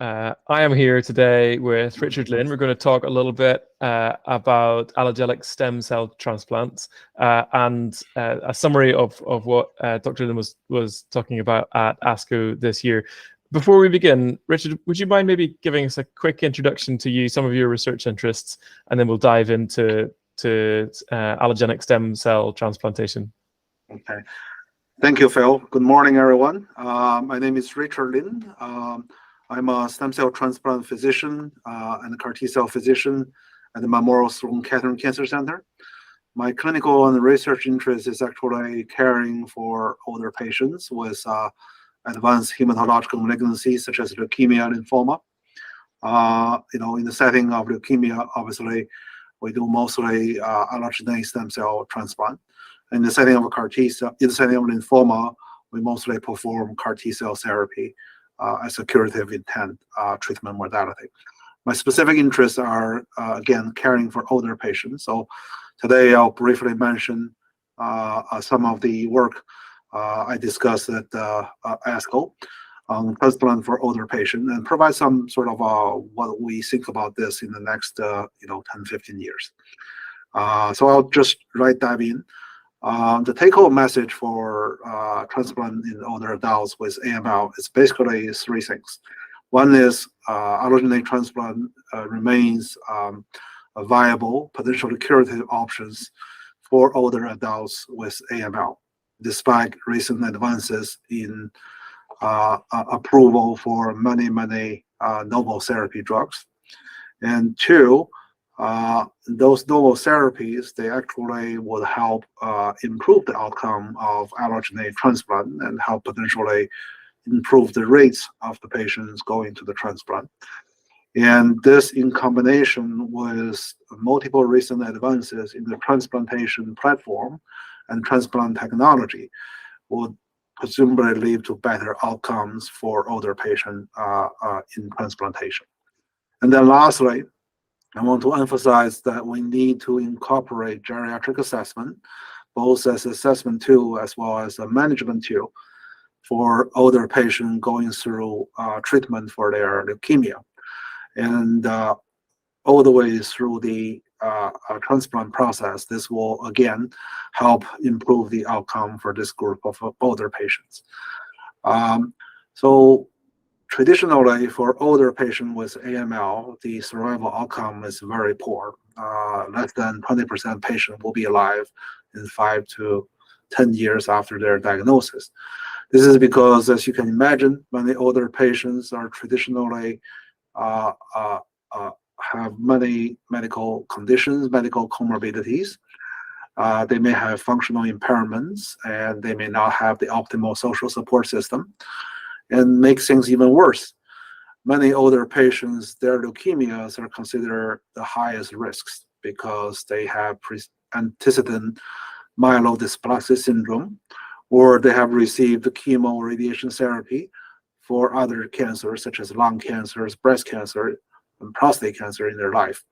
I am here today with Richard Lin. We're going to talk a little bit about allogenic stem cell transplants and a summary of what Dr. Lin was talking about at ASCO this year. Before we begin, Richard, would you mind maybe giving us a quick introduction to you, some of your research interests, and then we'll dive into allogenic stem cell transplantation. Okay. Thank you, Phil. Good morning, everyone. My name is Richard Lin. I'm a stem cell transplant physician and a CAR T-cell physician at the Memorial Sloan Kettering Cancer Center. My clinical and research interest is actually caring for older patients with advanced hematological malignancies such as leukemia and lymphoma. In the setting of leukemia, obviously, we do mostly allogeneic stem cell transplant. In the setting of a CAR T-cell, in the setting of lymphoma, we mostly perform CAR T-cell therapy as a curative intent treatment modality. My specific interests are, again, caring for older patients. So today I'll briefly mention some of the work I discussed at ASCO on transplant for older patients and provide some sort of what we think about this in the next 10, 15 years. So I'll just dive in. The take-home message for transplant in older adults with AML is basically three things. One is allogeneic transplant remains a viable, potentially curative options for older adults with AML, despite recent advances in approval for many novel therapy drugs. And two, those novel therapies, they actually would help improve the outcome of allogeneic transplant and help potentially improve the rates of the patients going to the transplant. And this, in combination with multiple recent advances in the transplantation platform and transplant technology, would presumably lead to better outcomes for older patients in transplantation. And then lastly, I want to emphasize that we need to incorporate geriatric assessment, both as assessment tool as well as a management tool for older patients going through treatment for their leukemia. And all the way through the transplant process, this will again help improve the outcome for this group of older patients. So traditionally, for older patients with AML, the survival outcome is very poor. Less than 20% patients will be alive in 5 to 10 years after their diagnosis. This is because, as you can imagine, many older patients are traditionally have many medical conditions, medical comorbidities. They may have functional impairments, and they may not have the optimal social support system. And makes things even worse. Many older patients, their leukemias are considered the highest risks because they have antecedent myelodysplastic syndrome, or they have received chemo radiation therapy for other cancers such as lung cancers, breast cancer, and prostate cancer in their life.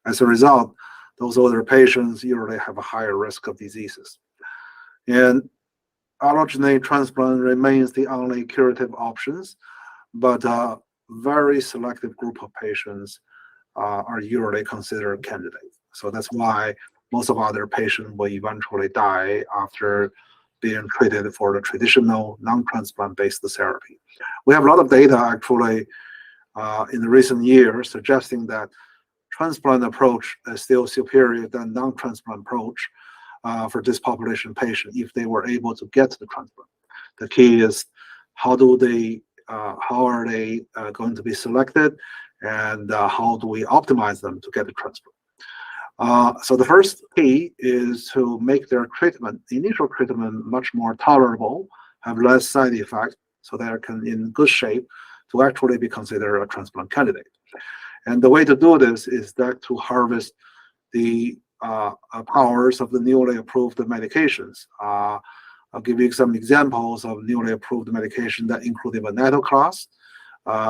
As a result, those older patients usually have a higher risk of diseases. And allogeneic transplant remains the only curative options, but a very selective group of patients are usually considered candidates. So that's why most of other patients will eventually die after being treated for the traditional non-transplant based therapy. We have a lot of data actually in the recent years suggesting that transplant approach is still superior than non-transplant approach for this population patient if they were able to get to the transplant. The key is how are they going to be selected, and how do we optimize them to get the transplant? So the first key is to make their treatment, the initial treatment, much more tolerable, have less side effects, so they can in good shape to actually be considered a transplant candidate. And the way to do this is that to harvest the powers of the newly approved medications. I'll give you some examples of newly approved medication that include venetoclax,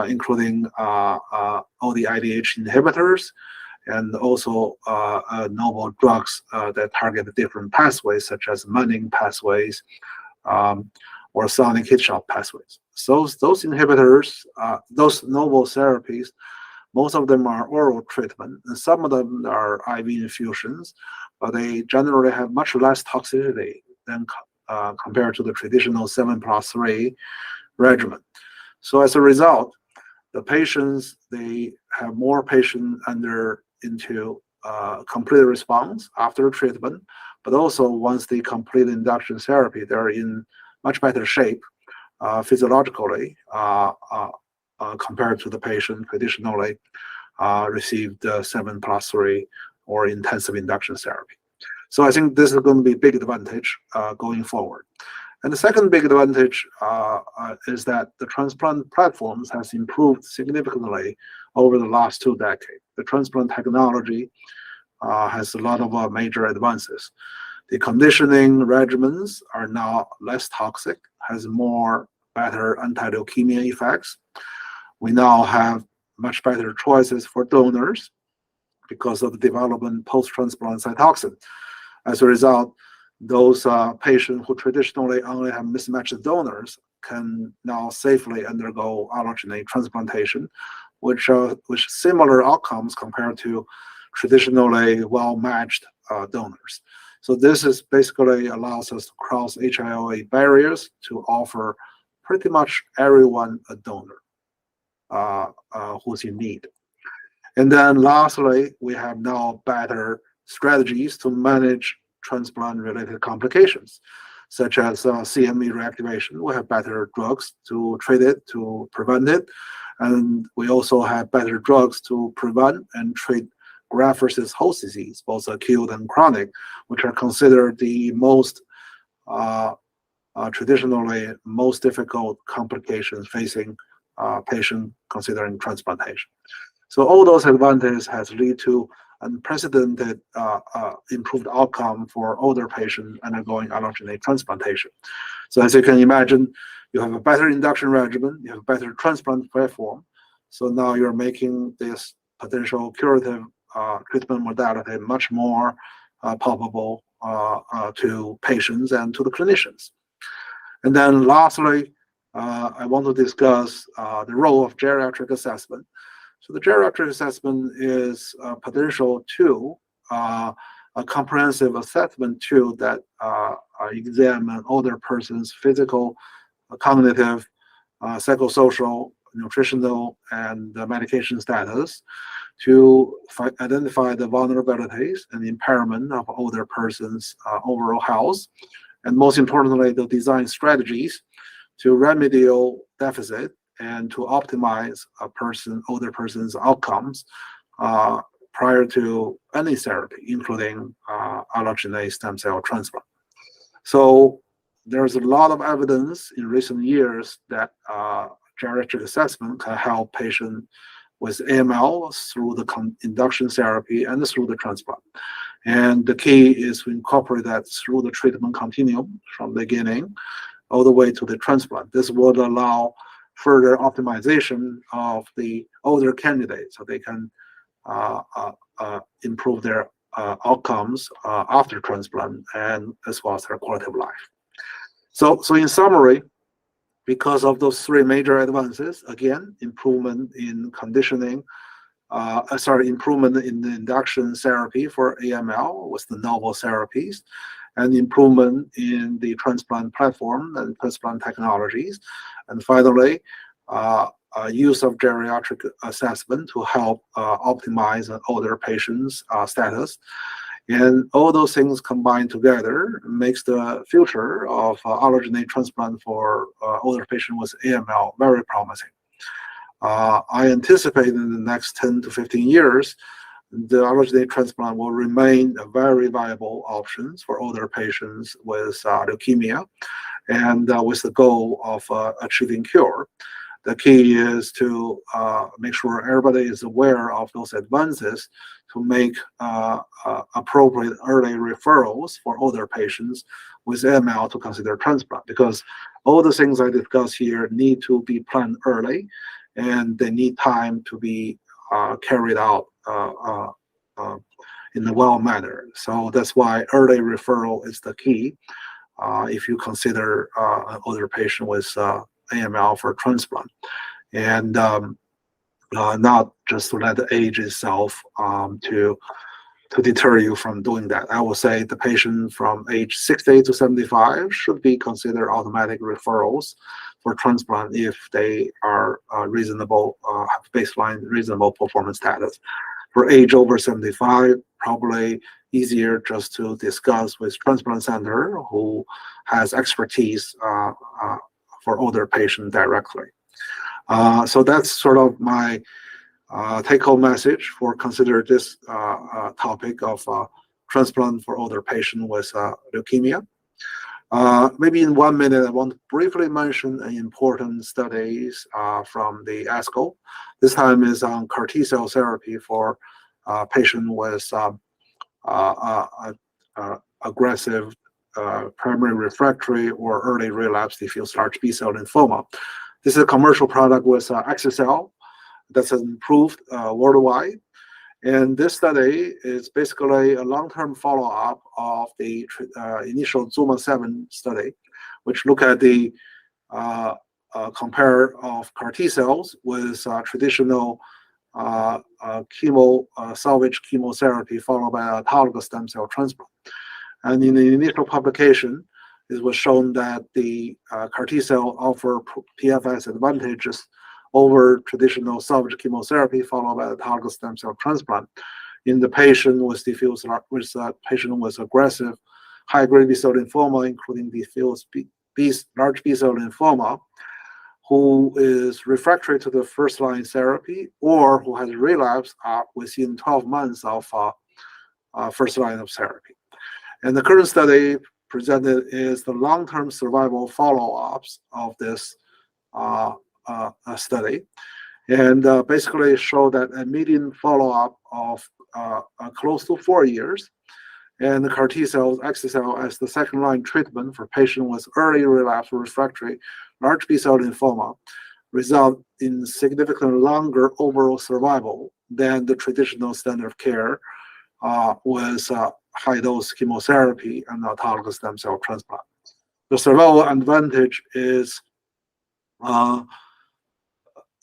including all the IDH inhibitors, and also novel drugs that target different pathways, such as menin pathways, or sonic heat shock pathways. So those inhibitors, those novel therapies, most of them are oral treatment, and some of them are IV infusions, but they generally have much less toxicity than compared to the traditional 7+3 regimen. So as a result, the patients, they have more patients into complete response after treatment, but also once they complete induction therapy, they're in much better shape physiologically compared to the patient traditionally received 7+3 or intensive induction therapy. So I think this is going to be a big advantage going forward. And the second big advantage is that the transplant platforms has improved significantly over the last 2 decades. The transplant technology has a lot of major advances. The conditioning regimens are now less toxic, has more better anti-leukemia effects. We now have much better choices for donors because of the development post-transplant Cytoxin. As a result, those patients who traditionally only have mismatched donors can now safely undergo allogeneic transplantation, which similar outcomes compared to traditionally well-matched donors. So this is basically allows us to cross HLA barriers to offer pretty much everyone a donor who's in need. And then lastly, we have now better strategies to manage transplant-related complications, such as CME reactivation. We have better drugs to treat it, to prevent it. And we also have better drugs to prevent and treat graft versus host disease, both acute and chronic, which are considered the most traditionally most difficult complications facing patient considering transplantation. So all those advantages has led to unprecedented improved outcome for older patients undergoing allogeneic transplantation. So as you can imagine, you have a better induction regimen, you have a better transplant platform. So now you're making this potential curative treatment modality much more palpable to patients and to the clinicians. And then lastly, I want to discuss the role of geriatric assessment. So the geriatric assessment is a potential tool, a comprehensive assessment tool that examine older person's physical, cognitive, psychosocial, nutritional, and medication status to identify the vulnerabilities and impairment of older person's overall health, and most importantly, to design strategies to remedial deficit and to optimize older person's outcomes prior to any therapy, including allogeneic stem cell transplant. So there's a lot of evidence in recent years that geriatric assessment can help patients with AML through the induction therapy and through the transplant. And the key is to incorporate that through the treatment continuum from the beginning all the way to the transplant. This would allow further optimization of the older candidates so they can improve their outcomes after transplant and as well as their quality of life. So in summary, because of those 3 major advances, again, improvement in conditioning, improvement in the induction therapy for AML with the novel therapies, and improvement in the transplant platform and transplant technologies. And finally, use of geriatric assessment to help optimize older patients' status. And all those things combined together makes the future of allogeneic transplant for older patients with AML very promising. I anticipate in the next 10 to 15 years, the allogeneic transplant will remain a very viable option for older patients with leukemia and with the goal of achieving cure. The key is to make sure everybody is aware of those advances to make appropriate early referrals for older patients with AML to consider transplant, because all the things I discussed here need to be planned early and they need time to be carried out in a well manner. So that's why early referral is the key. if you consider an older patient with AML for transplant, and not just to let the age itself to deter you from doing that. I would say the patient from age 60 to 75 should be considered automatic referrals for transplant if they are reasonable, have baseline reasonable performance status. For age over 75, probably easier just to discuss with transplant center who has expertise for older patient directly. So that's sort of my take-home message for consider this topic of transplant for older patient with leukemia. Maybe in 1 minute, I want to briefly mention an important studies from the ASCO. This time is on CAR T-cell therapy for patient with aggressive primary refractory or early relapsed diffuse large B-cell lymphoma. This is a commercial product with Axicell that's improved worldwide. And this study is basically a long-term follow-up of the initial ZUMA-7 study, which look at the compare of CAR T cells with traditional salvage chemotherapy followed by autologous stem cell transplant. And in the initial publication, it was shown that the CAR T cell offer PFS advantages over traditional salvage chemotherapy followed by autologous stem cell transplant in the patient with patient with aggressive high-grade B-cell lymphoma, including diffuse large B-cell lymphoma, who is refractory to the first-line therapy or who has relapsed within 12 months of first line of therapy. And the current study presented is the long-term survival follow-ups of this study, and basically show that a median follow-up of close to 4 years, and the CAR T cells, Axicell as the second-line treatment for patients with early relapse refractory large B-cell lymphoma, result in significantly longer overall survival than the traditional standard of care with high-dose chemotherapy and autologous stem cell transplant. The survival advantage is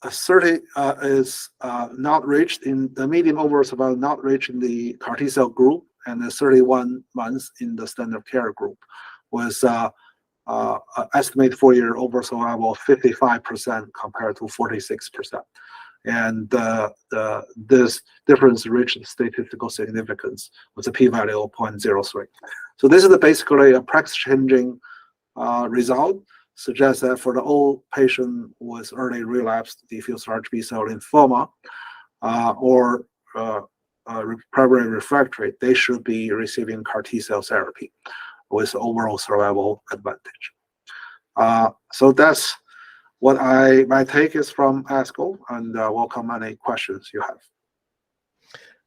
30 is not reached in the median overall survival, not reached in the CAR T cell group, and the 31 months in the standard care group, was estimated 4-year overall survival of 55% compared to 46%. And this difference reached statistical significance with a p-value of 0.03. So this is basically a practice-changing result. Suggests that for the old patient with early relapsed diffuse large B-cell lymphoma or primary refractory, they should be receiving CAR T-cell therapy with overall survival advantage. So that's what my take is from ASCO, and welcome any questions you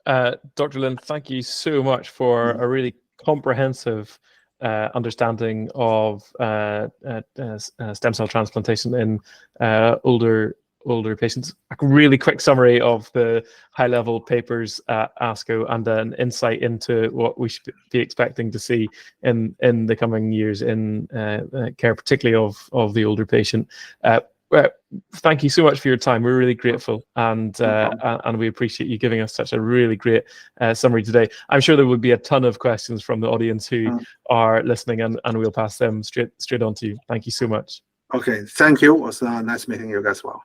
have. Dr. Lin, thank you so much for a really comprehensive understanding of stem cell transplantation in older patients. A really quick summary of the high-level papers at ASCO, and an insight into what we should be expecting to see in the coming years in care, particularly of the older patient. Thank you so much for your time. We're really grateful, and we appreciate you giving us such a really great summary today. I'm sure there would be a ton of questions from the audience who are listening, and we'll pass them straight on to you. Thank you so much. Okay, thank you. It was nice meeting you guys as well.